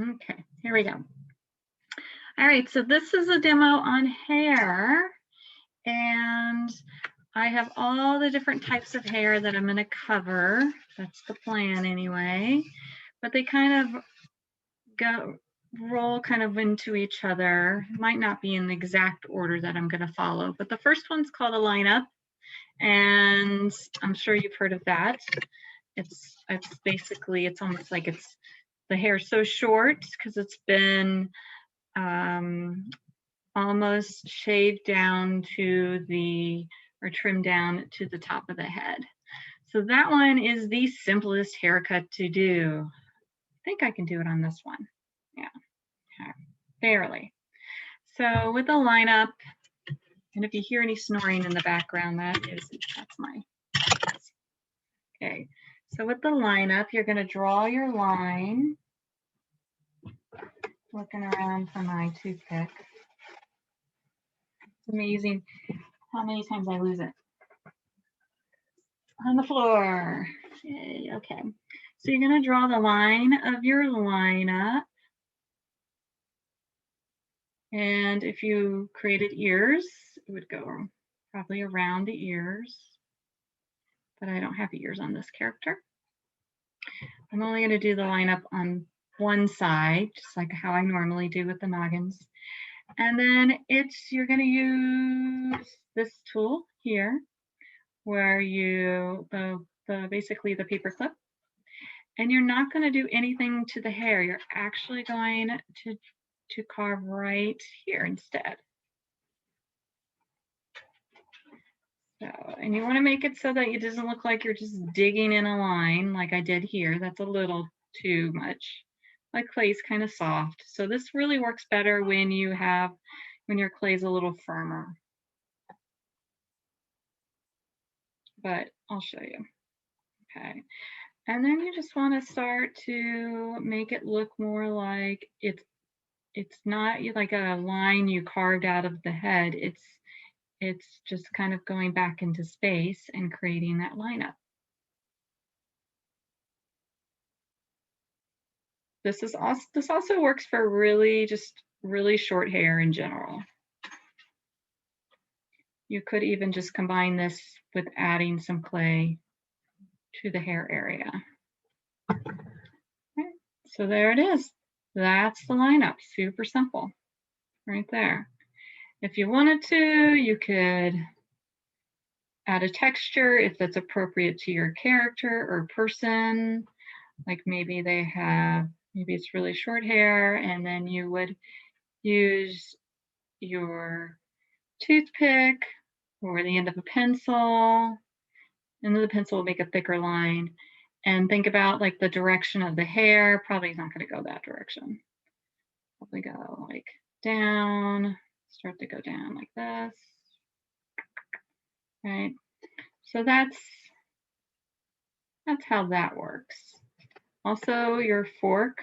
Okay, here we go. All right, so this is a demo on hair, and I have all the different types of hair that I'm going to cover. That's the plan anyway, but they kind of roll kind of into each other. Might not be in the exact order that I'm going to follow, but the first one's called a lineup, and I'm sure you've heard of that. It's basically, it's almost like it's the hair so short because it's been almost shaved down to the, or trimmed down to the top of the head. So that one is the simplest haircut to do. I think I can do it on this one. Yeah, okay. Barely. So with a lineup, and if you hear any snoring in the background, that's my, okay. So with the lineup, you're gonna draw your line. Looking around for my toothpick. It's amazing how many times I lose it. On the floor. Yay, okay. So you're gonna draw the line of your lineup. And if you created ears, it would go probably around the ears. But I don't have ears on this character. I'm only gonna do the lineup on one side, just like how I normally do with the Noggins. And then you're gonna use this tool here, where you, basically the paper clip, and you're not going to do anything to the hair. You're actually going to carve right here instead. So, and you want to make it so that it doesn't look like you're just digging in a line like I did here. That's a little too much. My clay's kind of soft. So this really works better when your clay's a little firmer. But I'll show you. Okay. And then you just want to start to make it look more like it's not like a line you carved out of the head. It's just kind of going back into space and creating that lineup. This also works for really short hair in general. You could even just combine this with adding some clay to the hair area. Okay, so there it is. That's the lineup, super simple, right there. If you wanted to, you could add a texture if that's appropriate to your character or person. Like maybe it's really short hair, and then you would use your toothpick or the end of a pencil, and then the pencil will make a thicker line. And think about like the direction of the hair. Probably not going to go that direction. Probably go like down, start to go down like this. Right. So that's how that works. Also, your fork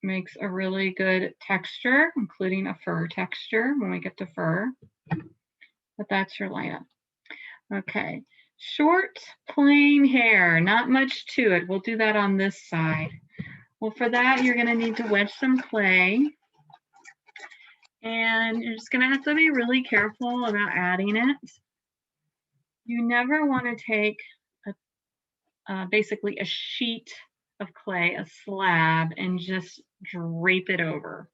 makes a really good texture, including a fur texture when we get to fur. But that's your lineup. Okay, short, plain hair, not much to it. We'll do that on this side. Well, for that, you're gonna need to wedge some clay. And you're just gonna have to be really careful about adding it. You never wanna take basically a sheet of clay, a slab, and just drape it over.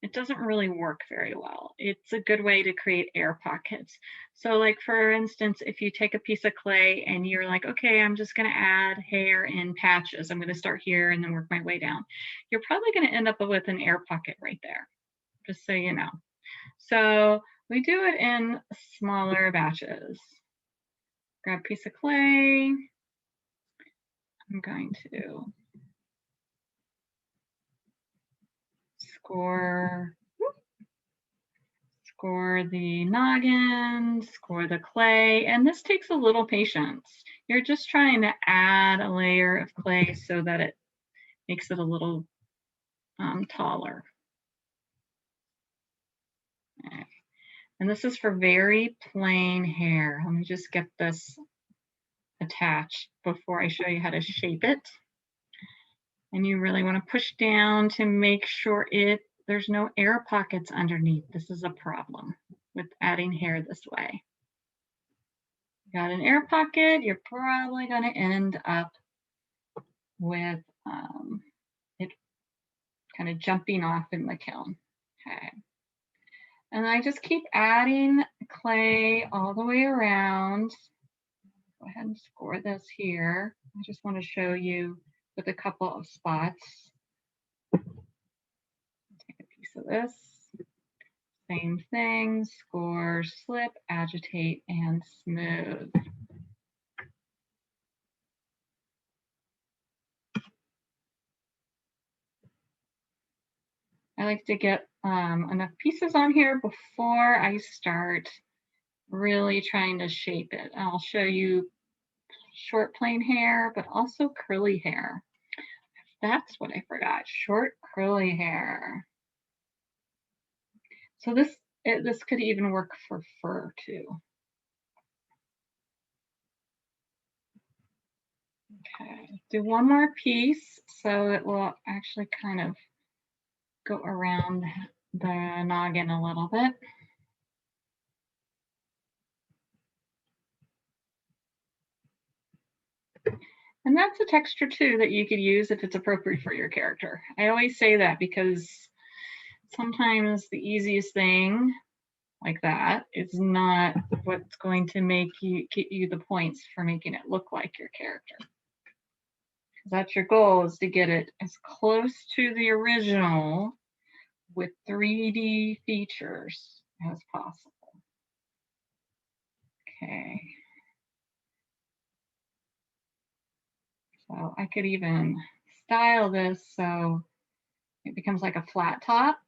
It doesn't really work very well. It's a good way to create air pockets. So like for instance, if you take a piece of clay and you're like, okay, I'm just gonna add hair in patches. I'm gonna start here and then work my way down. You're probably gonna end up with an air pocket right there, just so you know. So we do it in smaller batches. Grab a piece of clay. I'm going to score the noggin, score the clay, and this takes a little patience. You're just trying to add a layer of clay so that it makes it a little taller. Okay. And this is for very plain hair. Let me just get this attached before I show you how to shape it. And you really want to push down to make sure there's no air pockets underneath. This is a problem with adding hair this way. Got an air pocket, you're probably going to end up with it kind of jumping off in the kiln. Okay. And I just keep adding clay all the way around. Go ahead and score this here. I just want to show you with a couple of spots. Take a piece of this. Same thing, score, slip, agitate, and smooth. I like to get enough pieces on here before I start really trying to shape it. I'll show you short plain hair, but also curly hair. That's what I forgot, short curly hair. So this could even work for fur too. Okay, do one more piece so it will actually kind of go around the noggin a little bit. And that's a texture too that you could use if it's appropriate for your character. I always say that because sometimes the easiest thing like that is not what's going to get you the points for making it look like your character. That's your goal, is to get it as close to the original with 3D features as possible. Okay. So I could even style this so it becomes like a flat top.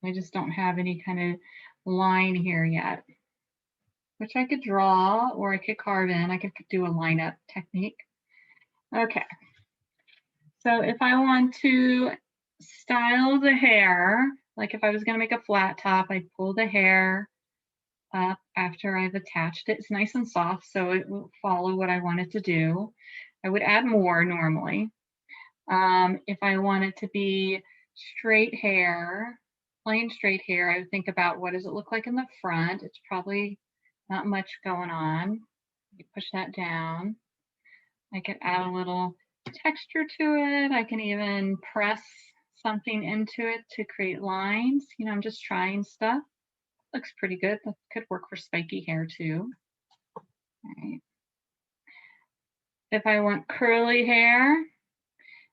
I just don't have any kind of line here yet, which I could draw or I could carve in. I could do a lineup technique. Okay. So if I want to style the hair, like if I was going to make a flat top, I'd pull the hair up after I've attached it. It's nice and soft, so it will follow what I want it to do. I would add more normally. If I want it to be straight hair, plain straight hair, I would think about what does it look like in the front. It's probably not much going on. You push that down. I could add a little texture to it. I can even press something into it to create lines. You know, I'm just trying stuff. Looks pretty good. That could work for spiky hair too. Right. If I want curly hair,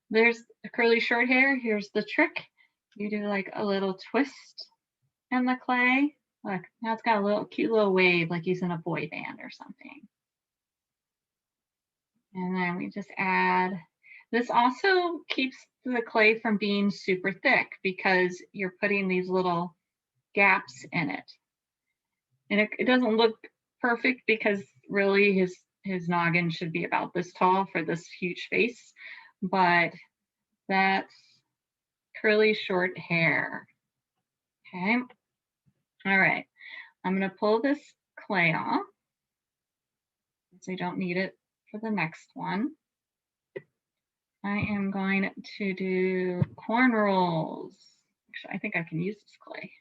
there's the curly short hair. Here's the trick. You do like a little twist in the clay. Look, now it's got a little cute little wave like he's in a boy band or something. And then we just add, this also keeps the clay from being super thick because you're putting these little gaps in it. And it doesn't look perfect because really his noggin should be about this tall for this huge face, but that's curly short hair. Okay. All right. I'm going to pull this clay off so you don't need it for the next one. I am going to do cornrows. Actually, I think I can use this clay.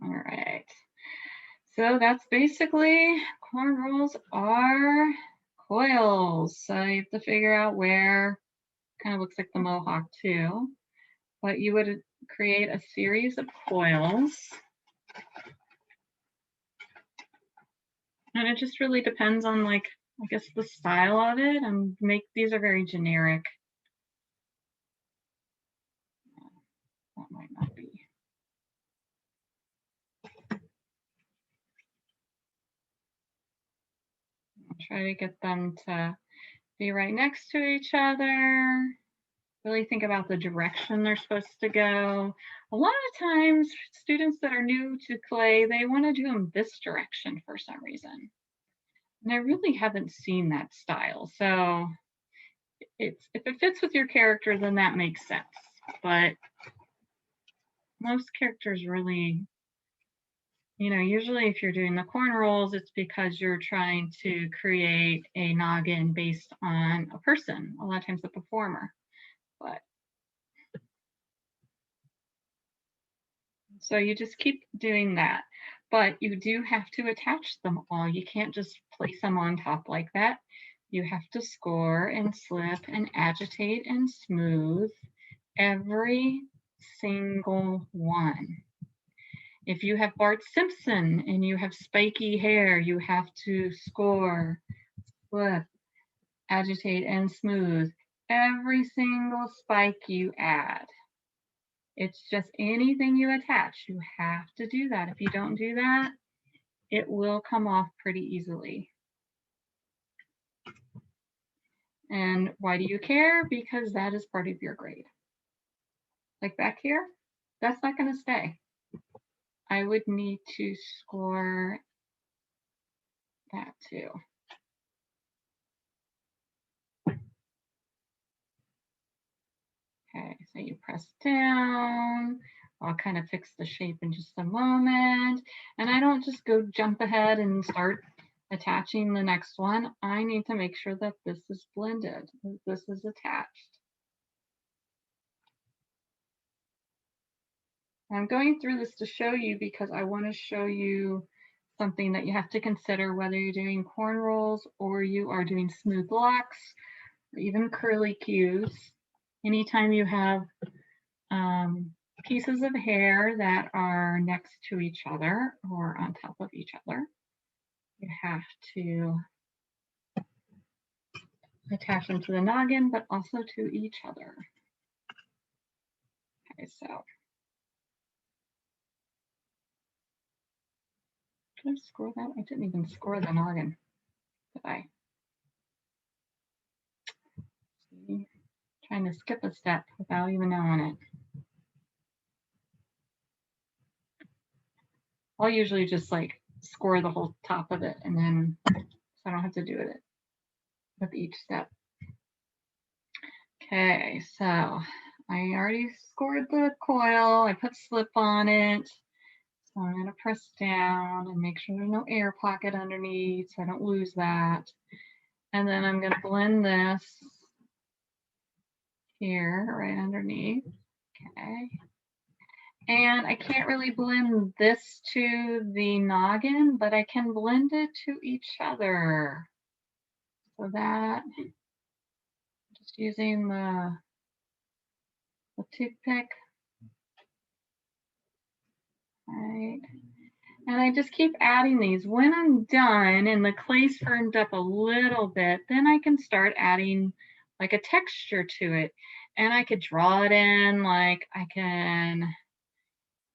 All right. So that's basically, cornrows are coils. So you have to figure out where, kind of looks like the Mohawk too, but you would create a series of coils. And it just really depends on, like, I guess the style of it, and these are very generic. That might not be. I'll try to get them to be right next to each other. Really think about the direction they're supposed to go. A lot of times, students that are new to clay, they want to do them this direction for some reason. And I really haven't seen that style. So if it fits with your character, then that makes sense. But most characters really You know, usually if you're doing the cornrows, it's because you're trying to create a noggin based on a person, a lot of times a performer. But so you just keep doing that. But you do have to attach them all. You can't just place them on top like that. You have to score and slip and agitate and smooth every single one. If you have Bart Simpson and you have spiky hair, you have to score, flip, agitate, and smooth every single spike you add. It's just anything you attach. You have to do that. If you don't do that, it will come off pretty easily. And why do you care? Because that is part of your grade. Like back here, that's not going to stay. I would need to score that too. Okay, so you press down. I'll kind of fix the shape in just a moment. And I don't just go jump ahead and start attaching the next one. I need to make sure that this is blended, that this is attached. I'm going through this to show you because I want to show you something that you have to consider whether you're doing cornrows or you are doing smooth locks or even curly cues. Anytime you have pieces of hair that are next to each other or on top of each other, you have to attach them to the noggin, but also to each other. Okay, so did I score that? I didn't even score the noggin, did I? See, trying to skip a step without even knowing it. I'll usually just like score the whole top of it and then so I don't have to do it with each step. Okay, so I already scored the coil. I put slip on it. So I'm going to press down and make sure there's no air pocket underneath so I don't lose that. And then I'm going to blend this here right underneath. Okay. And I can't really blend this to the noggin, but I can blend it to each other. So that, just using the toothpick. Right. And I just keep adding these. When I'm done and the clay's firmed up a little bit, then I can start adding like a texture to it. And I could draw it in, like I can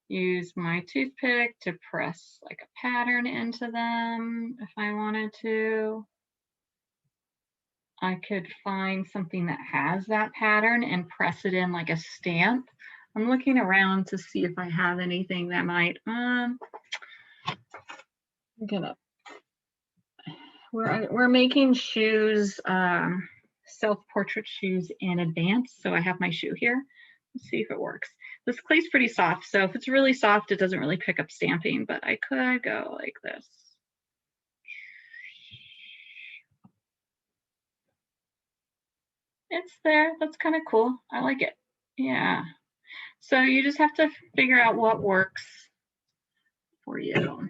use my toothpick to press like a pattern into them if I wanted to. I could find something that has that pattern and press it in like a stamp. I'm looking around to see if I have anything that might, we're making shoes, self-portrait shoes in advance. So I have my shoe here. Let's see if it works. This clay's pretty soft. So if it's really soft, it doesn't really pick up stamping, but I could go like this. It's there. That's kind of cool. I like it. Yeah. So you just have to figure out what works for you.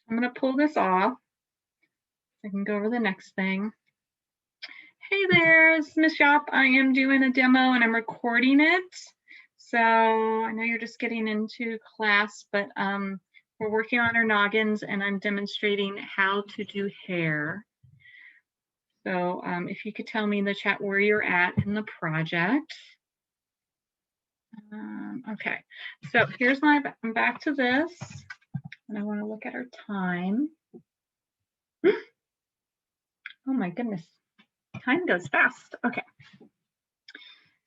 I'm going to pull this off. I can go over the next thing. Hey there, it's Miss Yopp. I am doing a demo and I'm recording it. So I know you're just getting into class, but we're working on our noggins and I'm demonstrating how to do hair. So if you could tell me in the chat where you're at in the project. Okay, so here's I'm back to this. And I want to look at our time. Oh my goodness, time goes fast. Okay.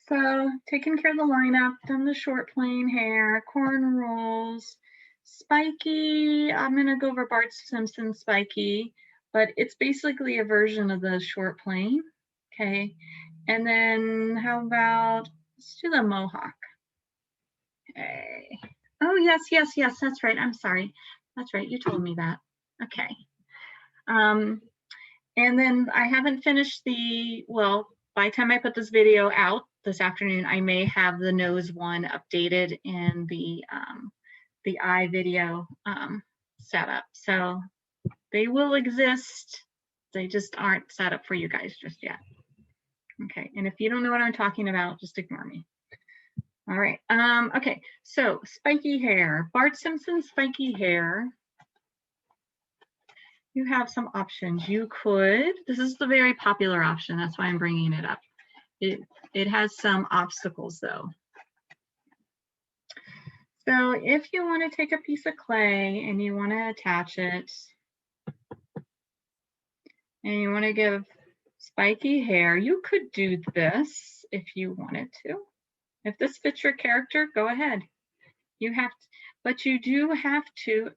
So taking care of the lineup, done the short plain hair, cornrows, spiky. I'm going to go over Bart Simpson spiky, but it's basically a version of the short plain. Okay. And then how about, let's do the Mohawk. Okay. Oh, yes, yes, yes, that's right. I'm sorry. That's right. You told me that. Okay. And then I haven't finished well, by the time I put this video out this afternoon, I may have the nose one updated in the eye video setup. So they will exist. They just aren't set up for you guys just yet. Okay, and if you don't know what I'm talking about, just ignore me. All right, okay, so spiky hair, Bart Simpson's spiky hair. You have some options. You could, this is the very popular option, that's why I'm bringing it up. It has some obstacles though. So if you want to take a piece of clay and you want to attach it, and you want to give spiky hair, you could do this if you wanted to. If this fits your character, go ahead. You have to, but you do have to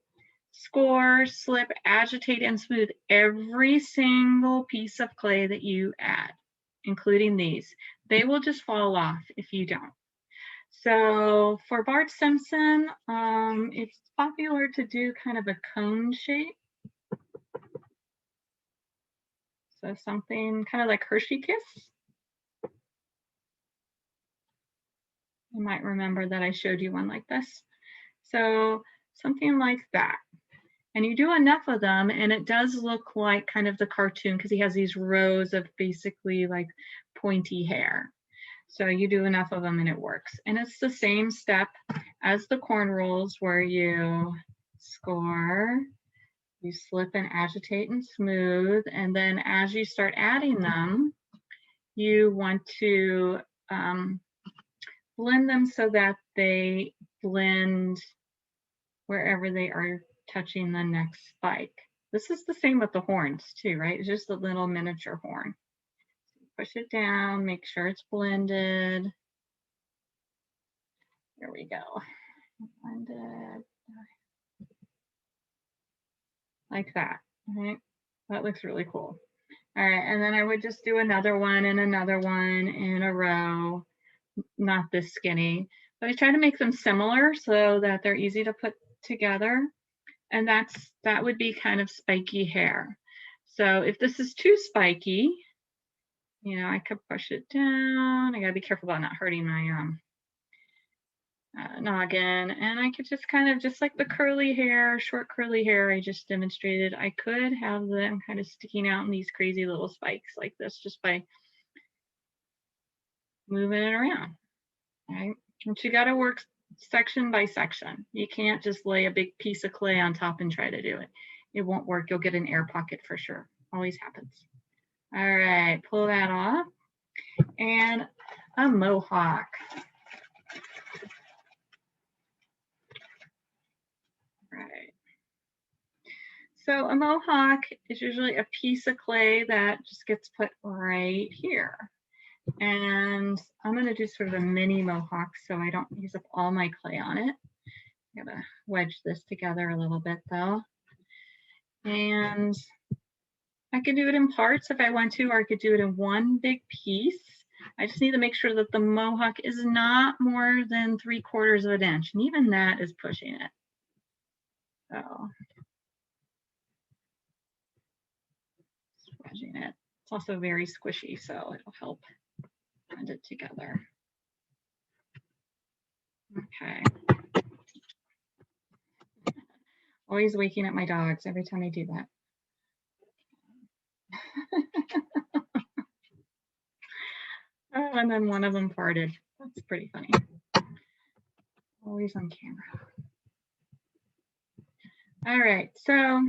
score, slip, agitate, and smooth every single piece of clay that you add, including these. They will just fall off if you don't. So for Bart Simpson, it's popular to do kind of a cone shape. So something kind of like Hershey Kiss. You might remember that I showed you one like this. So something like that. And you do enough of them and it does look like kind of the cartoon because he has these rows of basically like pointy hair. So you do enough of them and it works. And it's the same step as the cornrows where you score, you slip and agitate and smooth. And then as you start adding them, you want to blend them so that they blend wherever they are touching the next spike. This is the same with the horns too, right? It's just a little miniature horn. Push it down, make sure it's blended. There we go. Blended. Like that. All right. That looks really cool. All right, and then I would just do another one and another one in a row. Not this skinny, but I try to make them similar so that they're easy to put together. And that would be kind of spiky hair. So if this is too spiky, you know, I could push it down. I gotta be careful about not hurting my noggin. And I could just kind of, just like the curly hair, short curly hair I just demonstrated, I could have them kind of sticking out in these crazy little spikes like this just by moving it around, right? But you gotta work section by section. You can't just lay a big piece of clay on top and try to do it. It won't work. You'll get an air pocket for sure. Always happens. All right, pull that off. And a mohawk. Right. So a mohawk is usually a piece of clay that just gets put right here. And I'm going to do sort of a mini mohawk so I don't use up all my clay on it. I'm going to wedge this together a little bit though. And I could do it in parts if I want to, or I could do it in one big piece. I just need to make sure that the mohawk is not more than 3/4 of an inch. And even that is pushing it. So, wedging it. It's also very squishy, so it'll help blend it together. Okay. Always waking up my dogs every time I do that. Oh, and then one of them farted. That's pretty funny. Always on camera. All right, so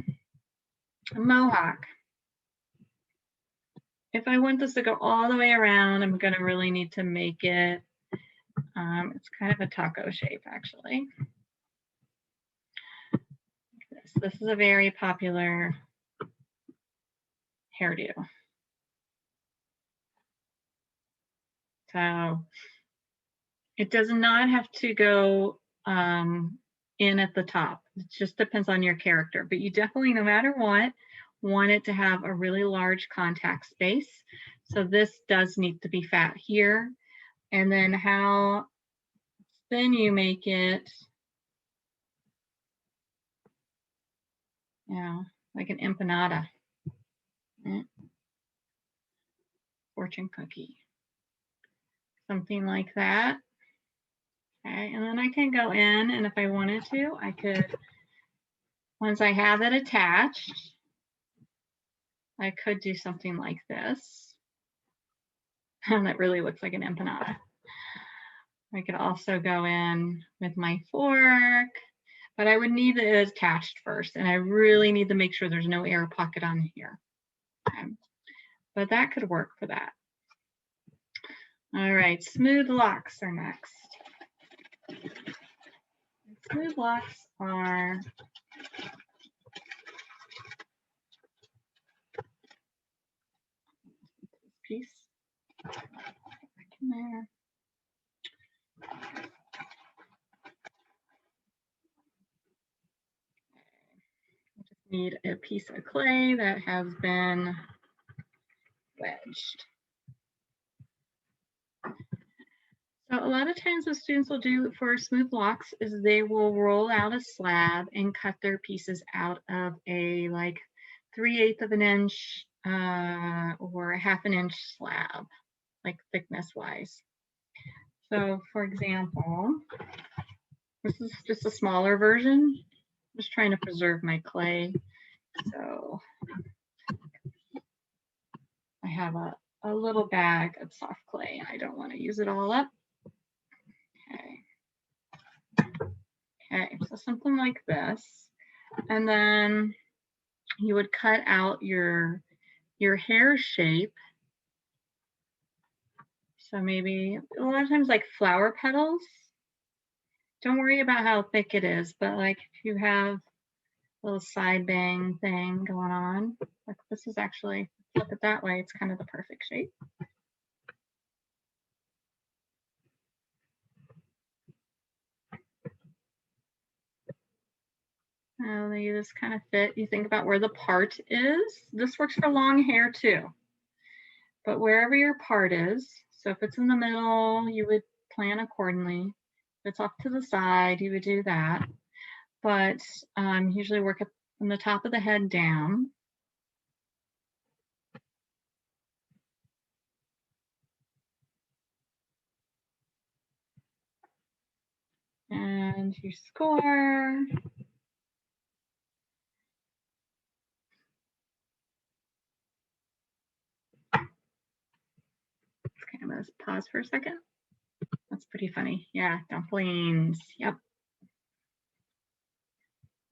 mohawk. If I want this to go all the way around, I'm going to really need to make it, it's kind of a taco shape actually. This is a very popular hairdo. So it does not have to go in at the top. It just depends on your character, but you definitely, no matter what, want it to have a really large contact space. So this does need to be fat here. And then how then you make it, you know, like an empanada. Fortune cookie. Something like that. Okay, and then I can go in, and if I wanted to, I could, once I have it attached, I could do something like this. And that really looks like an empanada. I could also go in with my fork, but I would need it attached first, and I really need to make sure there's no air pocket on here. Okay. But that could work for that. All right, smooth locks are next. Smooth locks are piece back in there. I just need a piece of clay that has been wedged. So a lot of times what students will do for smooth locks is they will roll out a slab and cut their pieces out of a like 3/8 of an inch or a 1/2 an inch slab, like thickness wise. So for example, this is just a smaller version. I'm just trying to preserve my clay. So I have a little bag of soft clay and I don't want to use it all up. Okay, so something like this. And then you would cut out your hair shape. So maybe a lot of times like flower petals. Don't worry about how thick it is, but like if you have a little side bang thing going on, like this is actually, flip it that way, it's kind of the perfect shape. They just kind of fit. You think about where the part is. This works for long hair too. But wherever your part is, so if it's in the middle, you would plan accordingly. If it's off to the side, you would do that. But usually work from the top of the head down. And you score. Okay, I'm gonna pause for a second. That's pretty funny. Yeah, dumplings. Yep.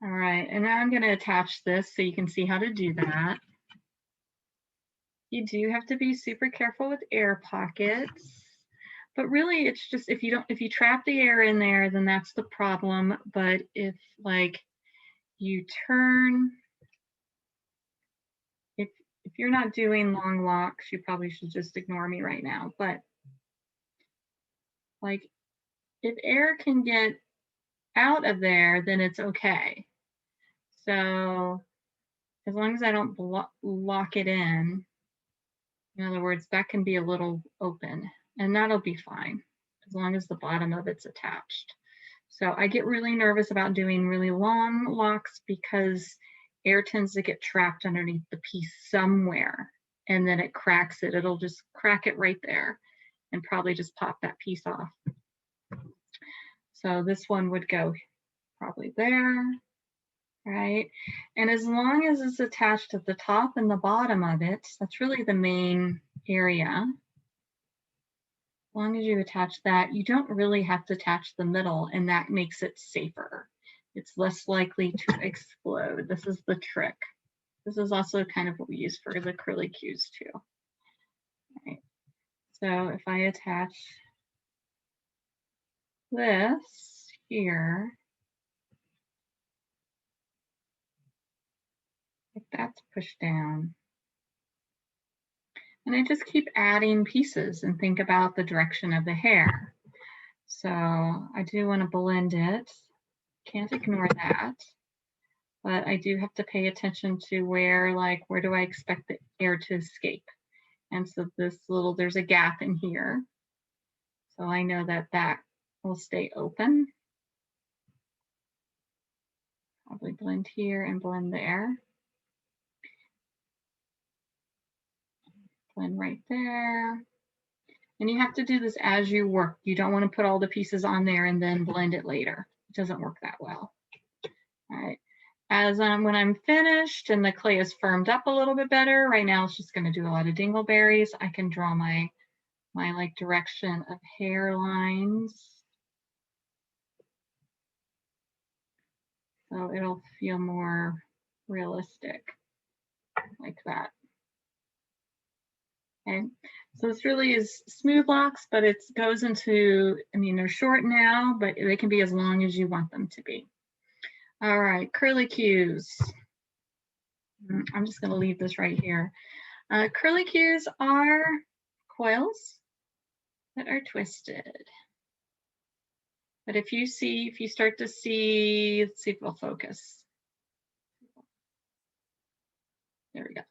All right, and now I'm gonna attach this so you can see how to do that. You do have to be super careful with air pockets, but really it's just if you trap the air in there, then that's the problem. But if like you turn, if you're not doing long locks, you probably should just ignore me right now. But like if air can get out of there, then it's okay. So as long as I don't lock it in other words, that can be a little open and that'll be fine as long as the bottom of it's attached. So I get really nervous about doing really long locks because air tends to get trapped underneath the piece somewhere and then it cracks it. It'll just crack it right there and probably just pop that piece off. So this one would go probably there, right? And as long as it's attached at the top and the bottom of it, that's really the main area. As long as you attach that, you don't really have to attach the middle, and that makes it safer. It's less likely to explode. This is the trick. This is also kind of what we use for the curlicues too. Right. So if I attach this here, if that's pushed down, and I just keep adding pieces and think about the direction of the hair. So I do want to blend it. Can't ignore that. But I do have to pay attention to where do I expect the air to escape? And so there's a gap in here. So I know that will stay open. Probably blend here and blend there. Blend right there. And you have to do this as you work. You don't want to put all the pieces on there and then blend it later. It doesn't work that well. All right. As when I'm finished and the clay is firmed up a little bit better, right now it's just going to do a lot of dingleberries. I can draw my like direction of hairlines. So it'll feel more realistic like that. Okay, so this really is smooth locks, but it goes into, I mean, they're short now, but they can be as long as you want them to be. All right, curlicues. I'm just going to leave this right here. Curlicues are coils that are twisted. But if you start to see, let's see if it'll focus. There we go.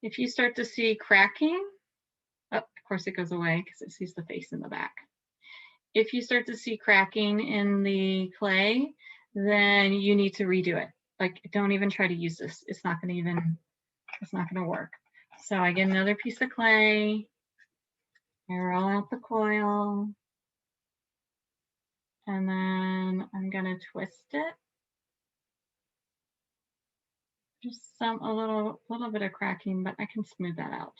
If you start to see cracking, oh, of course it goes away because it sees the face in the back. If you start to see cracking in the clay, then you need to redo it. Like, don't even try to use this. It's not going to work. So I get another piece of clay. I roll out the coil. And then I'm going to twist it. Just a little bit of cracking, but I can smooth that out.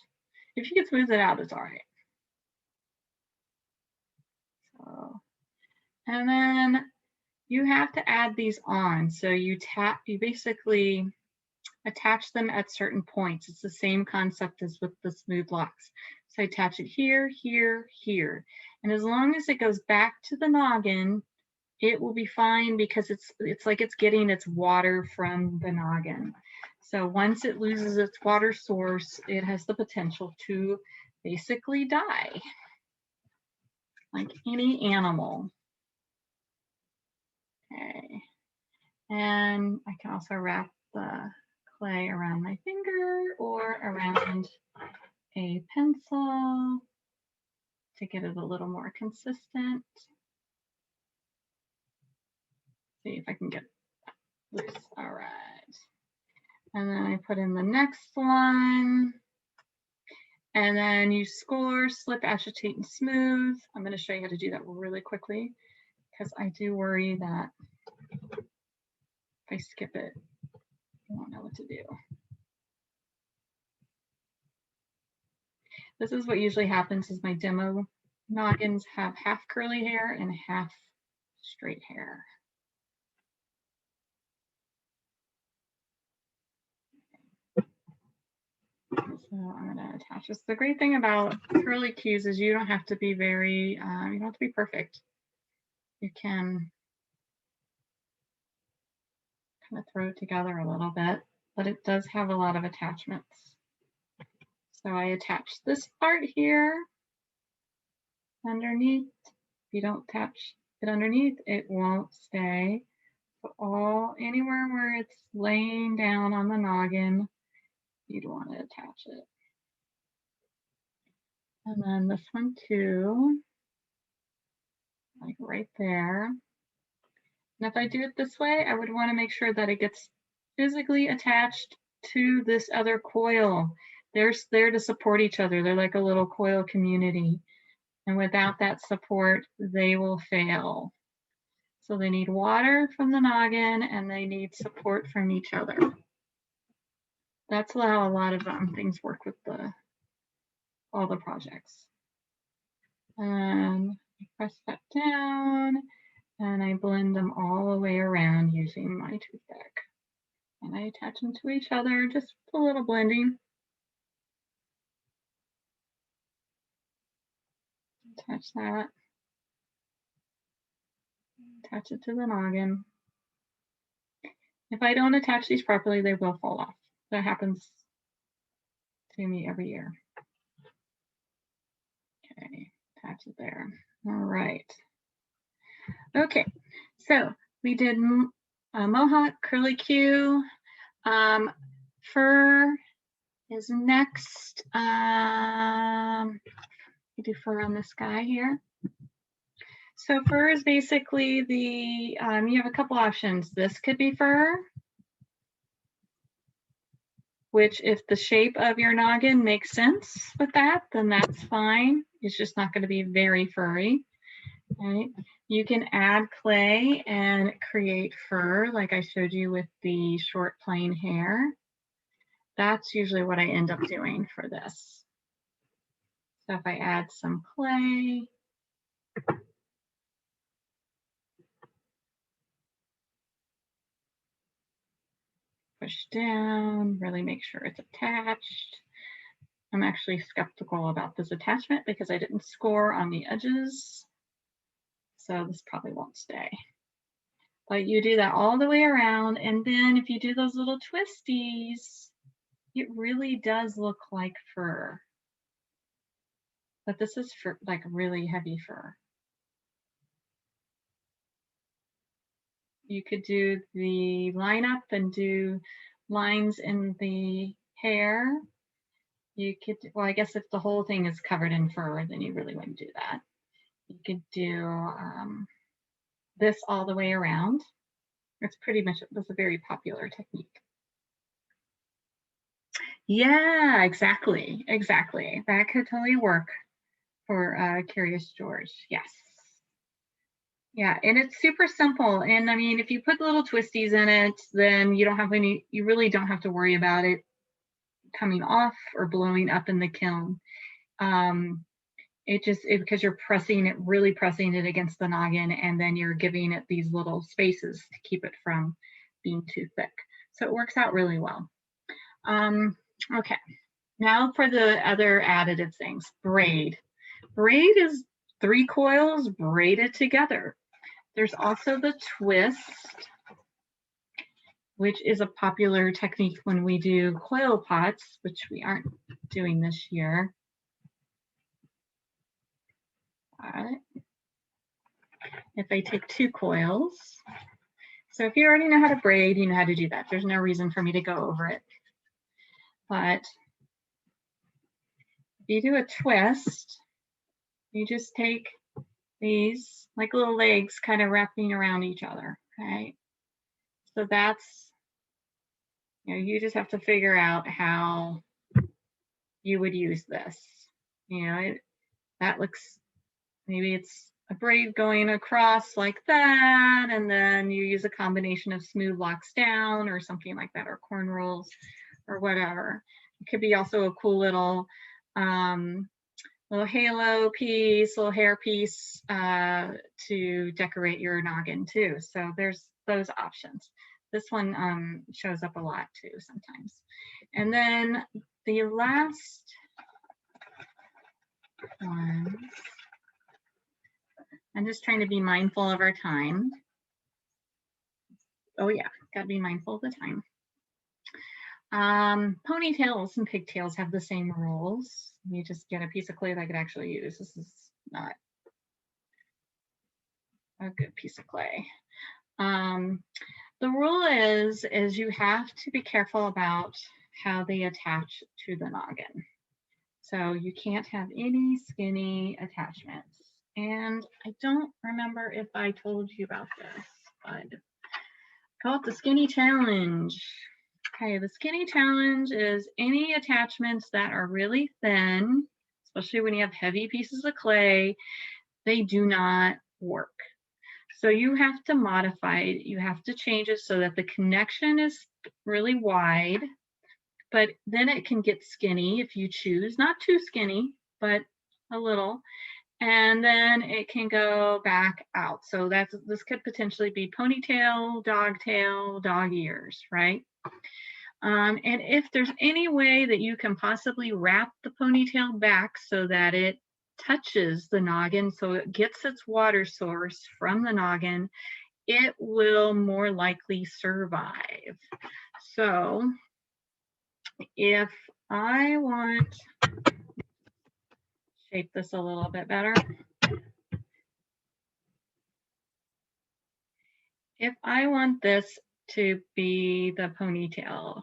If you can smooth it out, it's all right. So, and then you have to add these on. So you basically attach them at certain points. It's the same concept as with the smooth locks. So I attach it here, here, here. And as long as it goes back to the noggin, it will be fine because it's like it's getting its water from the noggin. So once it loses its water source, it has the potential to basically die, like any animal. Okay, and I can also wrap the clay around my finger or around a pencil to get it a little more consistent. See if I can get that loose. All right. And then I put in the next one. And then you score, slip, agitate, and smooth. I'm going to show you how to do that really quickly because I do worry that if I skip it, I won't know what to do. This is what usually happens is my demo noggins have half curly hair and half straight hair. So I'm going to attach this. The great thing about curlicues is you don't have to be very, you don't have to be perfect. You can kind of throw it together a little bit, but it does have a lot of attachments. So I attach this part here underneath. If you don't attach it underneath, it won't stay. So anywhere where it's laying down on the noggin, you'd want to attach it. And then this one too, like right there. And if I do it this way, I would want to make sure that it gets physically attached to this other coil. They're there to support each other. They're like a little coil community. And without that support, they will fail. So they need water from the noggin and they need support from each other. That's how a lot of things work with all the projects. And I press that down and I blend them all the way around using my toothpick. And I attach them to each other, just a little blending. Attach that. Attach it to the noggin. If I don't attach these properly, they will fall off. That happens to me every year. Okay, attach it there. All right. Okay, so we did Mohawk, curlicue. Fur is next. We do fur on this guy here. So fur is basically the, you have a couple options. This could be fur, which if the shape of your noggin makes sense with that, then that's fine. It's just not going to be very furry, right? You can add clay and create fur like I showed you with the short plain hair. That's usually what I end up doing for this. So if I add some clay, push down, really make sure it's attached. I'm actually skeptical about this attachment because I didn't score on the edges. So this probably won't stay. But you do that all the way around. And then if you do those little twisties, it really does look like fur. But this is for like really heavy fur. You could do the line up and do lines in the hair. You could, well, I guess if the whole thing is covered in fur, then you really wouldn't do that. You could do this all the way around. It's pretty much, that's a very popular technique. Yeah, exactly, exactly. That could totally work for Curious George, yes. Yeah, and it's super simple. And I mean, if you put little twisties in it, then you don't have any, you really don't have to worry about it coming off or blowing up in the kiln. Because you're pressing it, really pressing it against the noggin, and then you're giving it these little spaces to keep it from being too thick. So it works out really well. Okay, now for the other additive things. Braid. Braid is 3 coils braided together. There's also the twist, which is a popular technique when we do coil pots, which we aren't doing this year. If I take 2 coils, so if you already know how to braid, you know how to do that. There's no reason for me to go over it. But if you do a twist, you just take these like little legs kind of wrapping around each other, right? So that's, you just have to figure out how you would use this. That looks, maybe it's a braid going across like that, and then you use a combination of smooth locks down or something like that, or cornrows or whatever. It could be also a cool little halo piece, little hair piece to decorate your noggin too. So there's those options. This one shows up a lot too sometimes. And then the last one, I'm just trying to be mindful of our time. Oh yeah, gotta be mindful of the time. Ponytails and pigtails have the same rules. You just get a piece of clay that I could actually use. This is not a good piece of clay. The rule is you have to be careful about how they attach to the noggin. So you can't have any skinny attachments. And I don't remember if I told you about this, but call it the skinny challenge. Okay, the skinny challenge is any attachments that are really thin, especially when you have heavy pieces of clay, they do not work. So you have to modify it. You have to change it so that the connection is really wide, but then it can get skinny if you choose, not too skinny, but a little. And then it can go back out. So this could potentially be ponytail, dog tail, dog ears, right? And if there's any way that you can possibly wrap the ponytail back so that it touches the noggin, so it gets its water source from the noggin, it will more likely survive. So if I want to shape this a little bit better, if I want this to be the ponytail,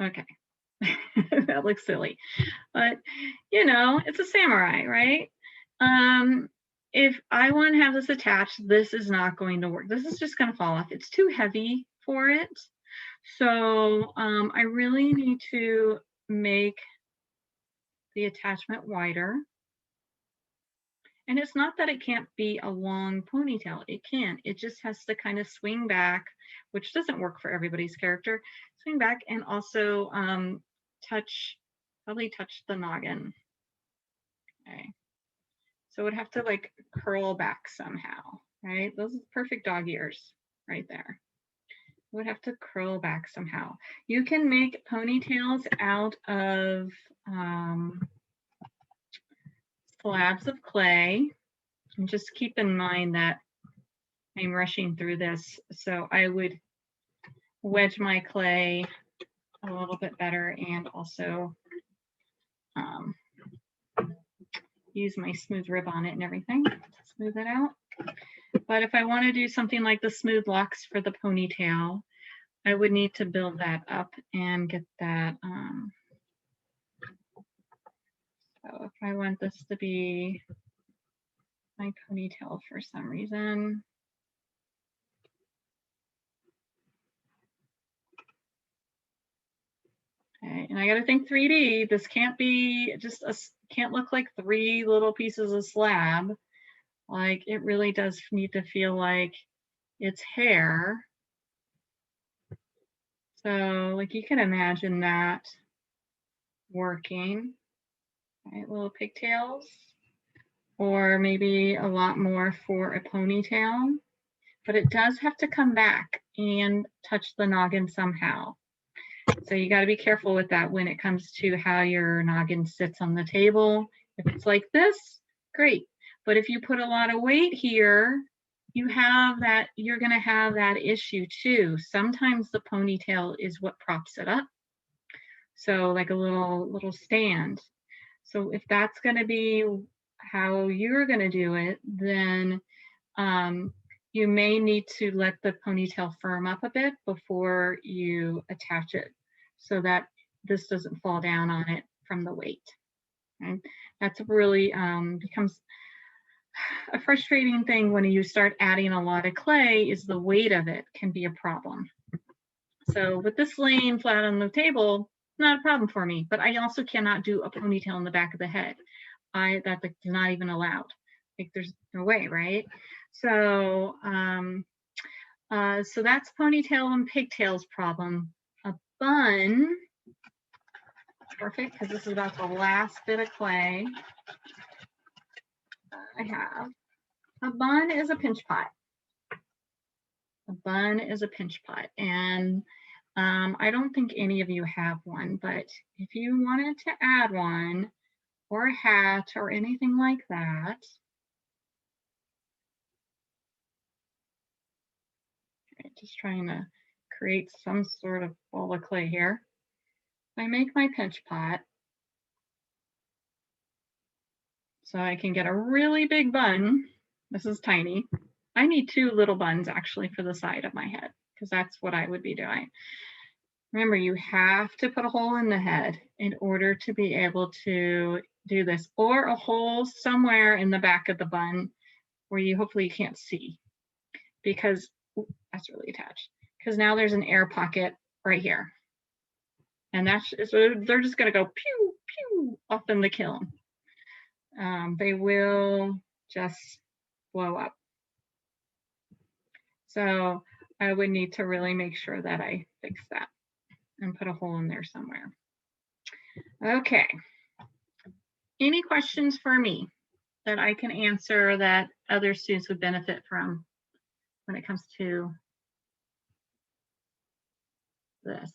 okay, that looks silly, but it's a samurai, right? if I want to have this attached, this is not going to work. This is just going to fall off. It's too heavy for it. So I really need to make the attachment wider. And it's not that it can't be a long ponytail. It can. It just has to kind of swing back, which doesn't work for everybody's character. Swing back and also probably touch the noggin. Okay. So it would have to like curl back somehow, right? Those are perfect dog ears right there. It would have to curl back somehow. You can make ponytails out of slabs of clay. And just keep in mind that I'm rushing through this, so I would wedge my clay a little bit better and also use my smooth rib on it and everything to smooth it out. But if I want to do something like the smooth locks for the ponytail, I would need to build that up and get that. So if I want this to be my ponytail for some reason, okay, and I got to think 3D. This can't be just can't look like 3 little pieces of slab. Like it really does need to feel like it's hair. So like you can imagine that working, right? Little pigtails, or maybe a lot more for a ponytail, but it does have to come back and touch the noggin somehow. So you got to be careful with that when it comes to how your noggin sits on the table. If it's like this, great. But if you put a lot of weight here, you're going to have that issue too. Sometimes the ponytail is what props it up. So like a little stand. So if that's going to be how you're going to do it, then you may need to let the ponytail firm up a bit before you attach it so that this doesn't fall down on it from the weight. Okay? That's really becomes a frustrating thing when you start adding a lot of clay, is the weight of it can be a problem. So with this laying flat on the table, not a problem for me, but I also cannot do a ponytail in the back of the head. That's not even allowed. Like there's no way, right? So so that's ponytail and pigtails problem. A bun, perfect, because this is about the last bit of clay I have. A bun is a pinch pot. A bun is a pinch pot, and I don't think any of you have one, but if you wanted to add one, or a hat, or anything like that, okay, just trying to create some sort of ball of clay here. I make my pinch pot so I can get a really big bun. This is tiny. I need 2 little buns actually for the side of my head, because that's what I would be doing. Remember, you have to put a hole in the head in order to be able to do this, or a hole somewhere in the back of the bun where you hopefully you can't see, because that's really attached, because now there's an air pocket right here. And that's so they're just going to go pew, pew up in the kiln. They will just blow up. So I would need to really make sure that I fix that and put a hole in there somewhere. Okay. Any questions for me that I can answer that other students would benefit from when it comes to this?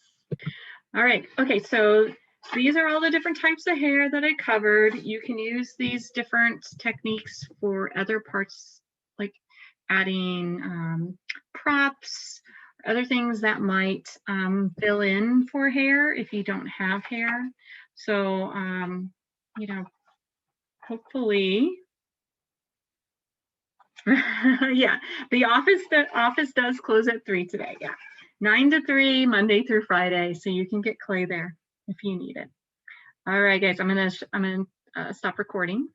All right. Okay. So these are all the different types of hair that I covered. You can use these different techniques for other parts, like adding props, or other things that might fill in for hair if you don't have hair. So, you know, hopefully, yeah, the office does close at 3 today. Yeah, 9 to 3, Monday through Friday. So you can get clay there if you need it. All right, guys, I'm gonna stop recording.